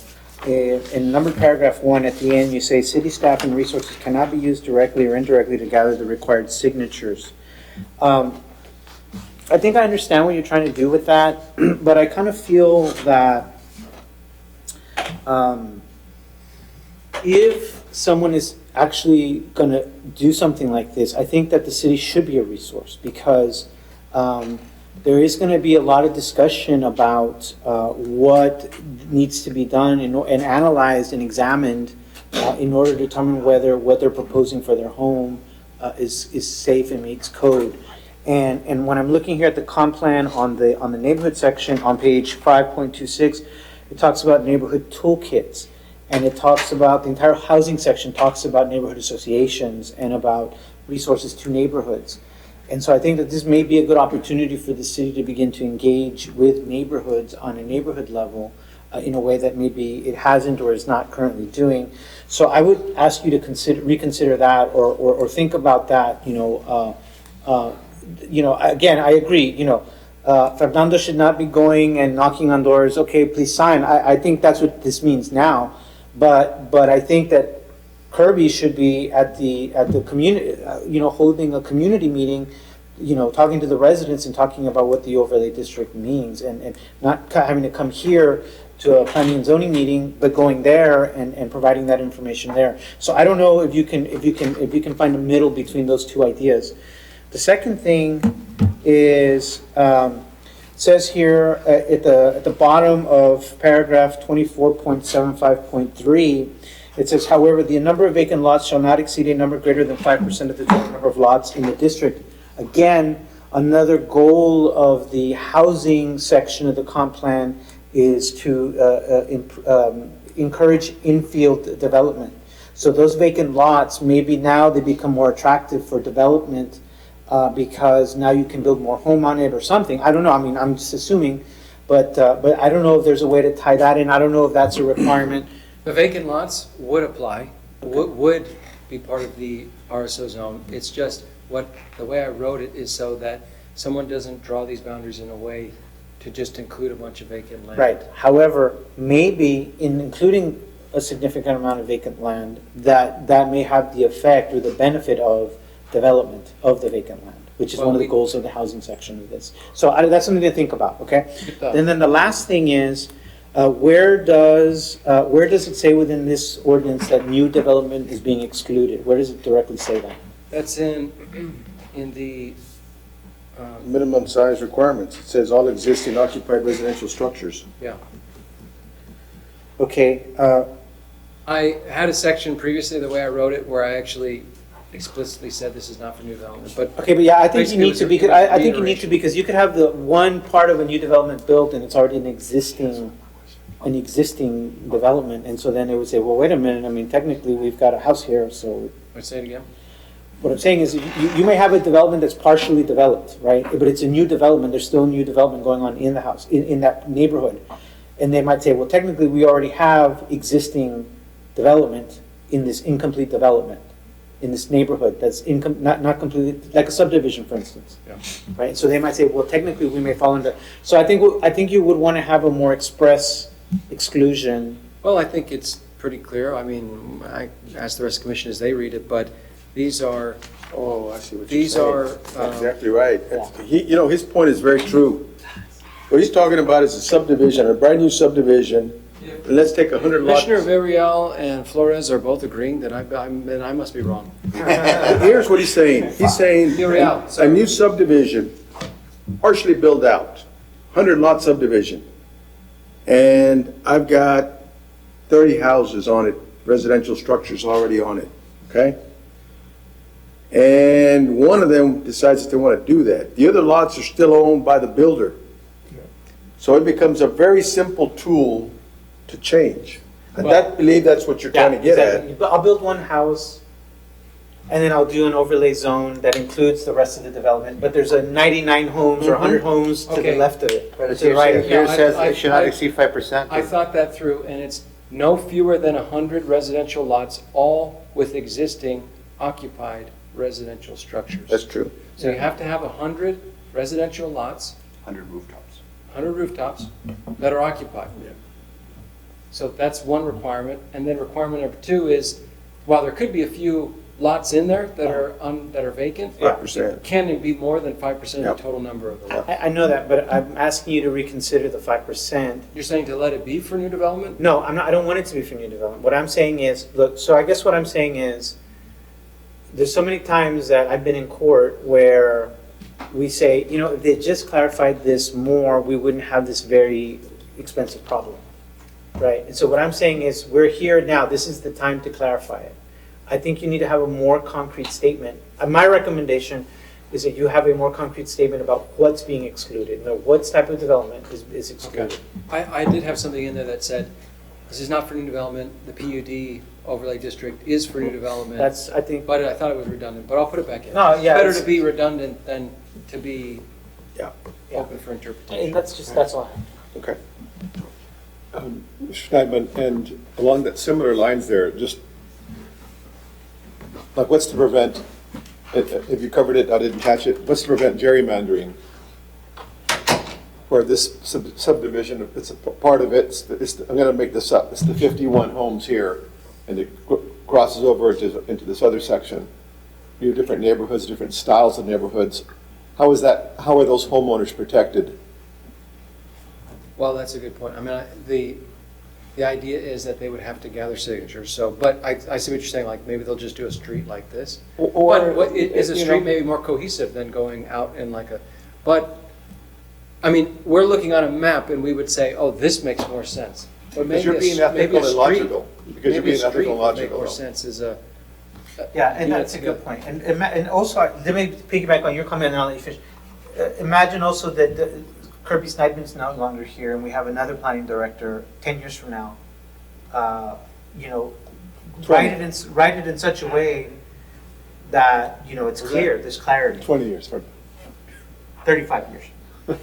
in number paragraph 1 at the end, you say city staff and resources cannot be used directly or indirectly to gather the required signatures. I think I understand what you're trying to do with that, but I kind of feel that if someone is actually going to do something like this, I think that the city should be a resource, because there is going to be a lot of discussion about what needs to be done and analyzed and examined in order to determine whether what they're proposing for their home is safe and meets code. And when I'm looking here at the comp plan on the neighborhood section on page 5.26, it talks about neighborhood toolkits. And it talks about, the entire housing section talks about neighborhood associations and about resources to neighborhoods. And so I think that this may be a good opportunity for the city to begin to engage with neighborhoods on a neighborhood level in a way that maybe it hasn't or is not currently doing. So I would ask you to reconsider that or think about that. Again, I agree. Fernando should not be going and knocking on doors. Okay, please sign. I think that's what this means now. But I think that Kirby should be at the community, holding a community meeting, talking to the residents and talking about what the overlay district means, and not having to come here to a planning and zoning meeting, but going there and providing that information there. So I don't know if you can find a middle between those two ideas. The second thing is. Says here at the bottom of paragraph 24.75.3, it says, however, the number of vacant lots shall not exceed a number greater than 5% of the total number of lots in the district. Again, another goal of the housing section of the comp plan is to encourage infield development. So those vacant lots, maybe now they become more attractive for development because now you can build more home on it or something. I don't know. I mean, I'm just assuming. But I don't know if there's a way to tie that in. I don't know if that's a requirement. The vacant lots would apply, would be part of the RSO zone. It's just the way I wrote it is so that someone doesn't draw these boundaries in a way to just include a bunch of vacant land. Right. However, maybe in including a significant amount of vacant land, that may have the effect or the benefit of development of the vacant land, which is Well, one of the we- goals of the housing section of this. So that's something to think about, okay? Good thought. And then the last thing is, where does it say within this ordinance that new development is being excluded? Where does it directly say that? That's in the, Minimum size requirements. It says all existing occupied residential structures. yeah. Okay, I had a section previously, the way I wrote it, where I actually explicitly said this is not for new development, but okay, but yeah, I think you Basically, need it was to, a- because it was a I think you need to, reiteration. because you could have the one part of a new development built and it's already an existing development, and so then they would say, well, wait a minute, I mean, technically, we've got a house here, so I'd say it again. what I'm saying is, you may have a development that's partially developed, right? But it's a new development, there's still new development going on in the house, in that neighborhood. And they might say, well, technically, we already have existing development in this incomplete development, in this neighborhood that's not completely, like a subdivision, for instance. Yeah. Right, so they might say, well, technically, we may fall into, so I think you would want to have a more express exclusion. Well, I think it's pretty clear. I mean, I asked the rest of the commission as they read it, but these are, Oh, I see what you're these saying. are, That's exactly right. His point is very true. What he's talking about is a subdivision, a brand-new subdivision, and let's take 100 lots. Commissioner Villarreal and Flores are both agreeing that then I must be wrong. Here's what he's saying. He's saying Villarreal, a sorry. new subdivision, partially built out, 100-lot subdivision. And I've got 30 houses on it, residential structures already on it, okay? And one of them decides that they want to do that. The other lots are still owned by the builder. So it becomes a very simple tool to change. And I believe that's what you're trying to get at. Exactly. But I'll build one house, and then I'll do an overlay zone that includes the rest of the development, but there's a 99 homes or 100 homes to the Okay. left of it, But to the right of it. here it Yeah, says I- it should not I- exceed 5%. I thought that through, and it's no fewer than 100 residential lots, all with existing occupied residential structures. That's true. So you have to have 100 residential lots, 100 rooftops. 100 rooftops that are occupied. So that's one requirement. And then requirement number two is, while there could be a few lots in there that are vacant, 5%. can it be more than 5% of Yep. the total number of the lots? I know that, but I'm asking you to reconsider the 5%. You're saying to let it be for new development? No, I'm not, I don't want it to be for new development. What I'm saying is, look, so I guess what I'm saying is, there's so many times that I've been in court where we say, you know, if they just clarified this more, we wouldn't have this very expensive problem, right? And so what I'm saying is, we're here now, this is the time to clarify it. I think you need to have a more concrete statement. My recommendation is that you have a more concrete statement about what's being excluded, you know, what type of development is excluded. I did have something in there that said, this is not for new development, the PUD overlay district is for new development. That's, I think, But I thought it was redundant, but I'll put it back in. No, yeah, Better it's- to be redundant than to be Yeah. open for and interpretation. that's all. Okay. Mr. Schneidman, and along that similar lines there, just, like, what's to prevent, if you covered it, I didn't catch it, what's to prevent gerrymandering? Where this subdivision, it's a part of it, I'm gonna make this up, it's the 51 homes here, and it crosses over into this other section. You have different neighborhoods, different styles of neighborhoods. How is that, how are those homeowners protected? Well, that's a good point. I mean, the idea is that they would have to gather signatures, so, but I see what you're saying, like, maybe they'll just do a street like this. Or- But is a you know- street maybe more cohesive than going out in like a, but, I mean, we're looking on a map and we would say, oh, this makes more sense. But Because maybe you're a being s- maybe a ethical and street- logical. Because you're maybe a being ethical street and would make logical. more though. sense as a. Yeah, and you know, that's a good point. And also, let me piggyback on your comment, and I'll let you finish. Imagine also that Kirby Snideman's no longer here, and we have another planning director 10 years from now. You know, write it in such a way that, you know, it's clear, there's clarity. 20 years from 35 years.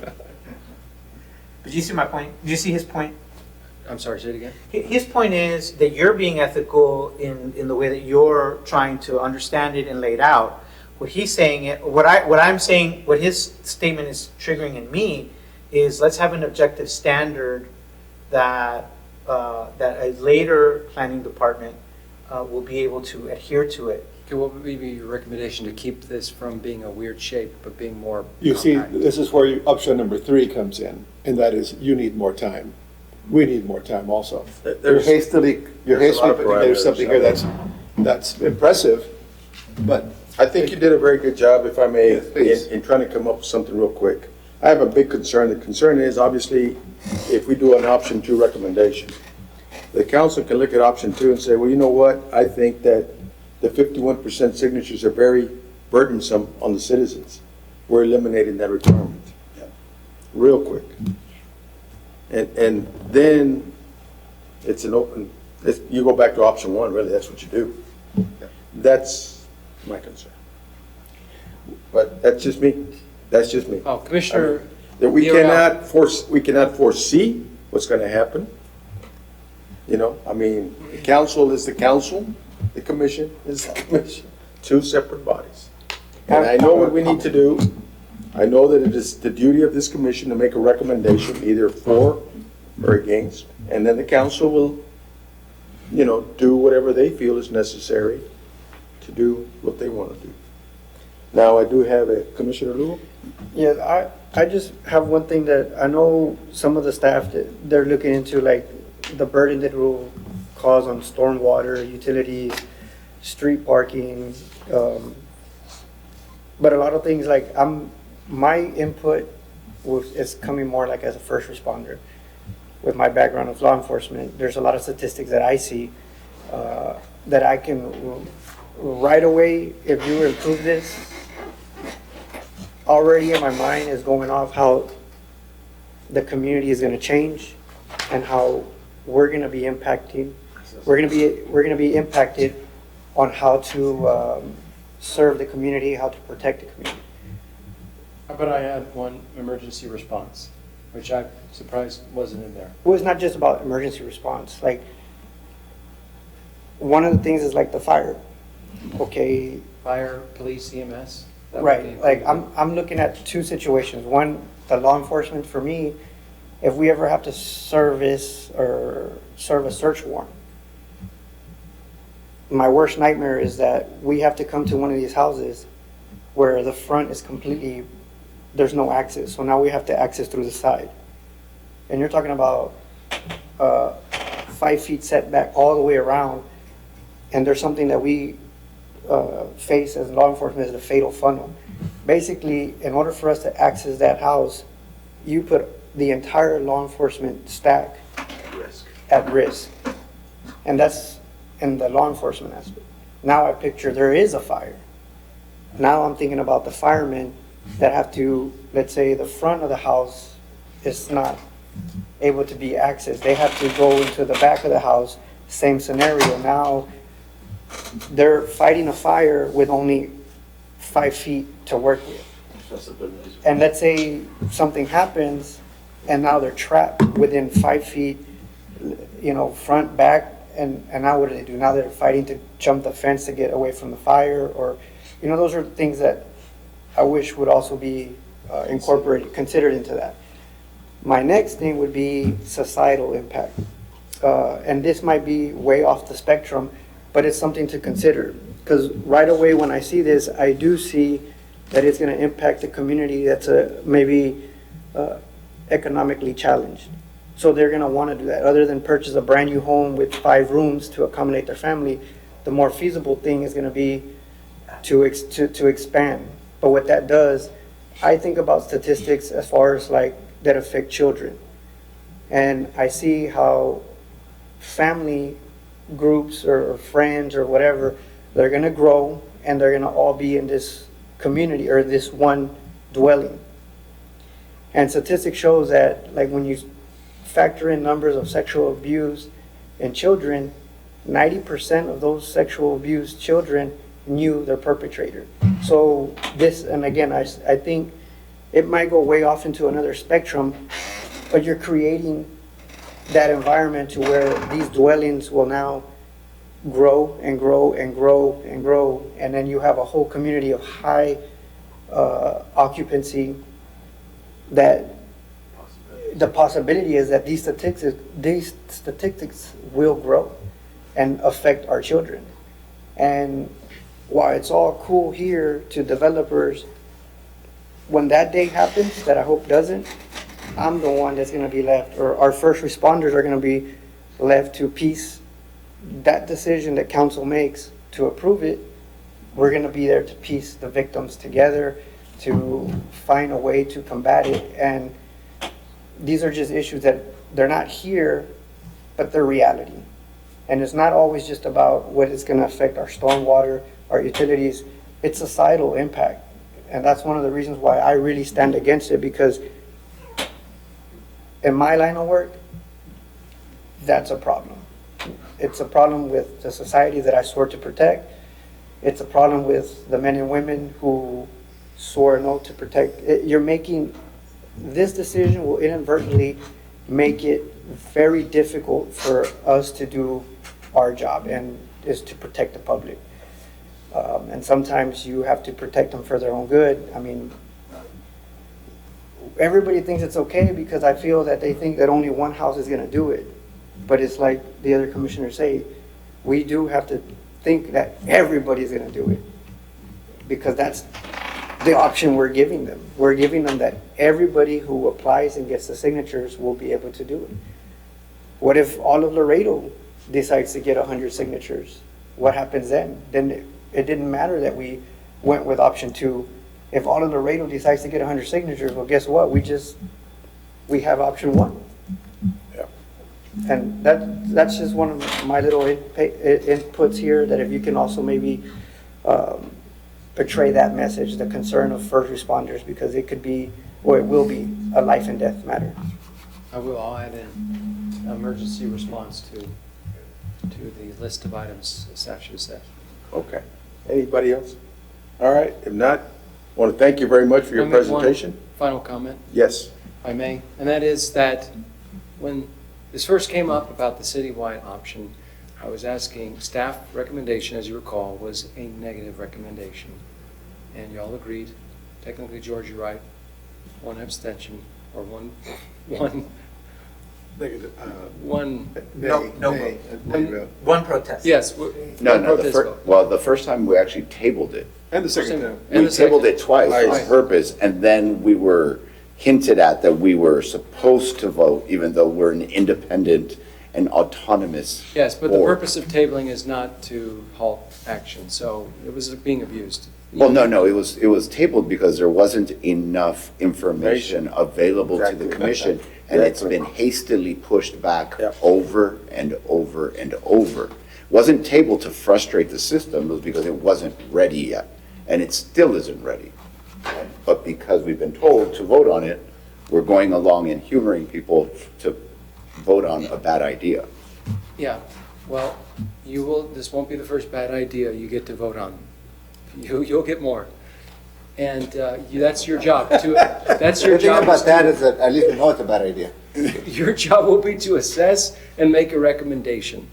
But do you see my point? Do you see his point? I'm sorry, say it again? His point is that you're being ethical in the way that you're trying to understand it and lay it out. What he's saying, what I'm saying, what his statement is triggering in me is let's have an objective standard that that a later planning department will be able to adhere to it. Okay, what would be your recommendation to keep this from being a weird shape, but being more You see, compact? this is where option number 3 comes in, and that is you need more time. We need more time also. You're There's- hastily there's a lot of putting together parameters something out here that's impressive, but I think you did a very good job, if I may, Yes, please. in trying to come up with something real quick. I have a big concern. The concern is, obviously, if we do an option 2 recommendation, the council can look at option 2 and say, well, you know what? I think that the 51% signatures are very burdensome on the citizens. We're eliminating that requirement. Real quick. And then it's an open, you go back to option 1, really, that's what you do. That's my concern. But that's just me. That's just me. Oh, Commissioner, That we Villarreal. cannot foresee what's gonna happen. You know, I mean, the council is the council, the commission is the commission, 2 separate bodies. And I know what we need to do. I know that it is the duty of this commission to make a recommendation, either for or against, and then the council will, you know, do whatever they feel is necessary to do what they want to do. Now, I do have a Commissioner Lugo. Yeah, I just have one thing that I know some of the staff, that they're looking into, like the burden that it will cause on stormwater, utilities, street parking. But a lot of things, like my input is coming more like as a first responder. With my background of law enforcement, there's a lot of statistics that I see that I can right away, if you improve this, already in my mind is going off how the community is going to change and how we're going to be impacting. We're going to be impacted on how to serve the community, how to protect the community. How about I add one emergency response, which I'm surprised wasn't in there. Well, it's not just about emergency response. Like, one of the things is like the fire. Okay, Fire, police, EMS? That would right. be- Like, I'm looking at 2 situations. One, the law enforcement, for me, if we ever have to serve a search warrant, my worst nightmare is that we have to come to one of these houses where the front is completely, there's no access. So now we have to access through the side. And you're talking about 5 feet setback all the way around. And there's something that we face as law enforcement, is the fatal funnel. Basically, in order for us to access that house, you put the entire law enforcement stack at risk. And that's in the law enforcement aspect. Now I picture there is a fire. Now I'm thinking about the firemen that have to, let's say the front of the house is not able to be accessed. They have to go into the back of the house, same scenario. Now they're fighting a fire with only 5 feet to work with. And let's say something happens and now they're trapped within 5 feet, front, back, and now what do? Now they're fighting to jump the fence to get away from the fire, or, those are things that I wish would also be considered into that. My next thing would be societal impact. And this might be way off the spectrum, but it's something to consider. Because right away when I see this, I do see that it's going to impact the community that's maybe economically challenged. So they're going to want to do that. Other than purchase a brand new home with 5 rooms to accommodate their family, the more feasible thing is going to be to expand. But what that does, I think about statistics as far as like that affect children. And I see how family groups or friends or whatever, they're going to grow and they're going to all be in this community or this one dwelling. And statistics shows that, like, when you factor in numbers of sexual abuse in children, 90% of those sexual abused children knew their perpetrator. So this, and again, I think it might go way off into another spectrum, but you're creating that environment to where these dwellings will now grow and grow and grow and grow, and then you have a whole community of high occupancy that the possibility is that these statistics will grow and affect our children. And while it's all cool here to developers, when that day happens, that I hope doesn't, I'm the one that's gonna be left, or our first responders are gonna be left to piece that decision that council makes to approve it. We're gonna be there to piece the victims together, to find a way to combat it. And these are just issues that they're not here, but they're reality. And it's not always just about what is gonna affect our stormwater, our utilities, it's societal impact. And that's one of the reasons why I really stand against it, because in my line of work, that's a problem. It's a problem with the society that I swore to protect. It's a problem with the men and women who swore an oath to protect. You're making, this decision will inadvertently make it very difficult for us to do our job, and is to protect the public. And sometimes you have to protect them for their own good. I mean, everybody thinks it's okay because I feel that they think that only one house is gonna do it. But it's like the other commissioners say, we do have to think that everybody's gonna do it, because that's the option we're giving them. We're giving them that everybody who applies and gets the signatures will be able to do it. What if all of Laredo decides to get 100 signatures? What happens then? Then it didn't matter that we went with option 2. If all of Laredo decides to get 100 signatures, well, guess what? We have option 1. Yeah. And that's just one of my little inputs here, that if you can also maybe portray that message, the concern of first responders, because it could be, or it will be, a life and death matter. I'll add in emergency response to the list of items staff should have said. Okay. Anybody else? All right, if not, I want to thank you very much for your Can I make one presentation. Final comment, Yes. if I may, and that is that when this first came up about the citywide option, I was asking, staff recommendation, as you recall, was a negative recommendation. And y'all agreed. Technically, George, you're right. One abstention, or one, Negative. One protest. yes. No, one no, protest vote. well, the first time we actually tabled it. And the second time. And We the second- tabled it twice on purpose, and then we were hinted at that we were supposed to vote, even though we're an independent and autonomous Yes, but the board. purpose of tabling is not to halt action, so it was being abused. Well, no, it was tabled because there wasn't enough information available to Exactly. the commission, and it's Exactly. been hastily pushed back Yep. over and over and over. Wasn't tabled to frustrate the system, it was because it wasn't ready yet, and it still isn't ready. But because we've been told to vote on it, we're going along and humoring people to vote on a bad idea. Yeah, well, this won't be the first bad idea you get to vote on. You'll get more. And that's your job. That's your The thing job. about that is that at least we know it's a bad idea. Your job will be to assess and make a recommendation.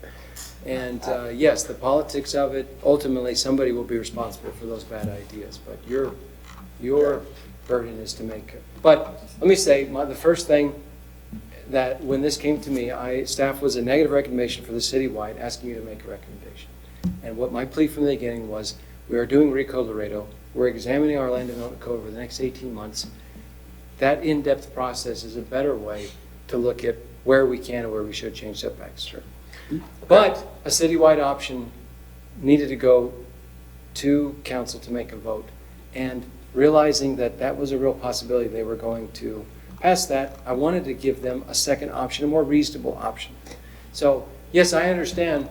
And yes, the politics of it, ultimately, somebody will be responsible for those bad ideas. But your burden is to make it. But let me say, the first thing that when this came to me, staff was a negative recommendation for the citywide, asking you to make a recommendation. And what my plea from the beginning was, we are doing Recode Laredo. We're examining our land development code over the next 18 months. That in-depth process is a better way to look at where we can and where we should change setbacks. Sure. But a citywide option needed to go to council to make a vote. And realizing that that was a real possibility, they were going to pass that, I wanted to give them a second option, a more reasonable option. So, yes, I understand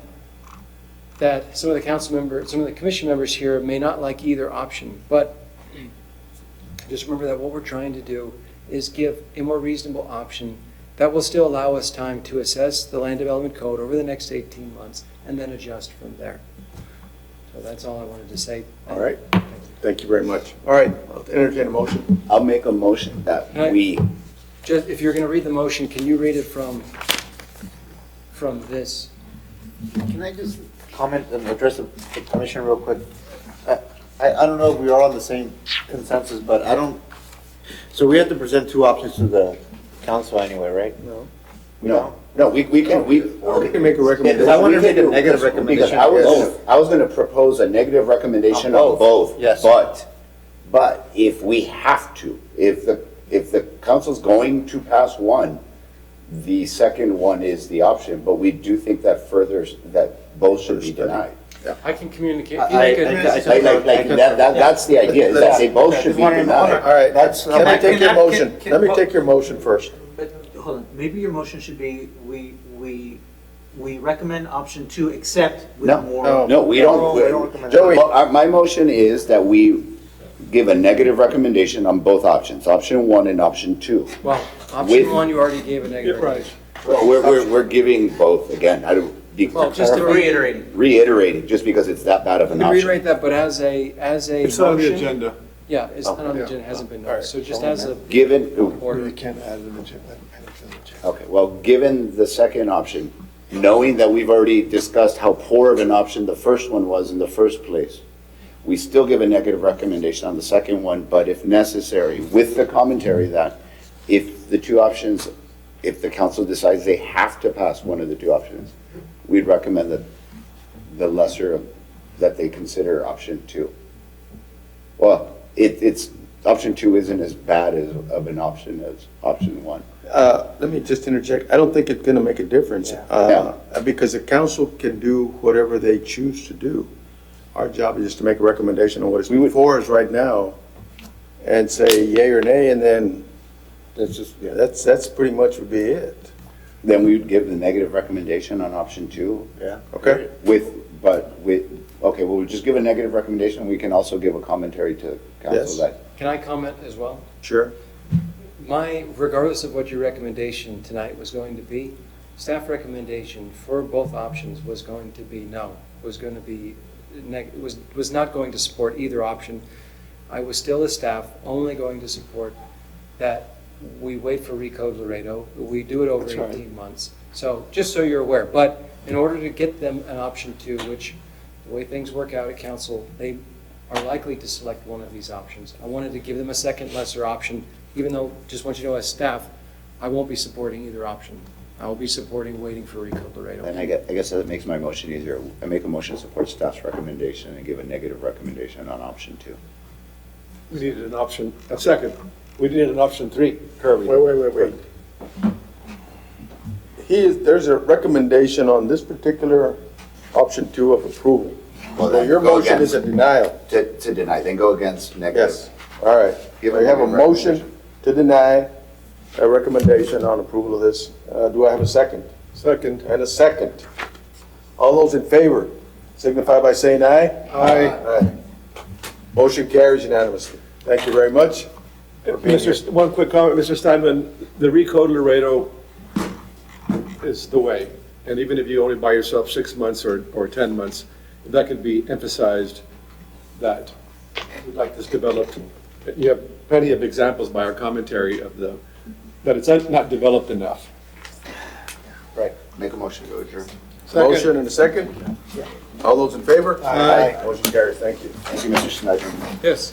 that some of the commission members here may not like either option, but just remember that what we're trying to do is give a more reasonable option that will still allow us time to assess the land development code over the next 18 months and then adjust from there. So that's all I wanted to say. All right. Thank you very much. All right, I'll entertain a motion. I'll make a motion that Right. we just, if you're going to read the motion, can you read it from this? Can I just comment and address the commission real quick? I don't know if we are on the same consensus, but I don't, so we have to present two options to the council anyway, right? No, we can, We can make a recommendation. I want to We can make a do- negative because recommendation. I was gonna propose a negative recommendation on both. Yes. But if we have to, if the council's going to pass one, the second one is the option, but we do think that furthers, that both should be denied. I can communicate. If you make That's the idea, is that they both should be denied. All right, let me take your motion. Let me take your motion first. But, hold on, maybe your motion should be, we recommend option 2, except with No, more. no, we don't. recommend Joey. My motion is that we give a negative recommendation on both options, option 1 and option 2. Well, With- option 1, you already gave a negative. Right. Well, we're giving both, again, I don't, Well, just to reiterate. reiterating, just because it's that bad of You an can option. reiterate that, but as a It's not on the motion- agenda. Yeah, it's not on the Yeah. agenda, hasn't been All right. noticed, so just as a Given, order. can't add an agenda. okay, well, given the second option, knowing that we've already discussed how poor of an option the first one was in the first place, we still give a negative recommendation on the second one, but if necessary, with the commentary that if the two options, if the council decides they have to pass one of the two options, we'd recommend that the lesser, that they consider option 2. Well, it's, option 2 isn't as bad of an option as option 1. Let me just interject. I don't think it's gonna make a difference. Because the council can do whatever they choose to do. Our job is just to make a recommendation on what is before us right now and say yay or nay, and then that's pretty much would be it. Then we would give the negative recommendation on option 2. Okay? Okay, well, we'll just give a negative recommendation. We can also give a commentary to Yes. council that, Can I comment as well? Sure. Regardless of what your recommendation tonight was going to be, staff recommendation for both options was going to be no, was going to be, was not going to support either option. I was still, as staff, only going to support that we wait for Recode Laredo, we do it over That's right. 18 months. So, just so you're aware, but in order to get them an option 2, which the way things work out at council, they are likely to select one of these options. I wanted to give them a second lesser option, even though, just want you to know as staff, I won't be supporting either option. I will be supporting waiting for Recode Laredo. and I guess that makes my motion easier. I make a motion to support staff's recommendation and give a negative recommendation on option 2. We needed an option, a second. We needed an option 3, Curly. Wait. There's a recommendation on this particular option 2 of approval. Well, So then your go motion against- is a denial. To deny, then go against negative. Yes. All right. Give We have a negative motion to deny a recommendation on approval of this. Do I have a second? Second. And a second. All those in favor signify by saying aye. Aye. Motion carries unanimously. Thank you very much. One quick comment, Mr. Steinman, the Recode Laredo is the way. And even if you only buy yourself 6 months or 10 months, that could be emphasized that we'd like this developed. You have plenty of examples by our commentary of that it's not developed enough. Right. Make a motion to adjourn. Second. Motion and a second. All those in favor? Aye. Motion carries. Thank you. Thank you, Mr. Snyder. Yes.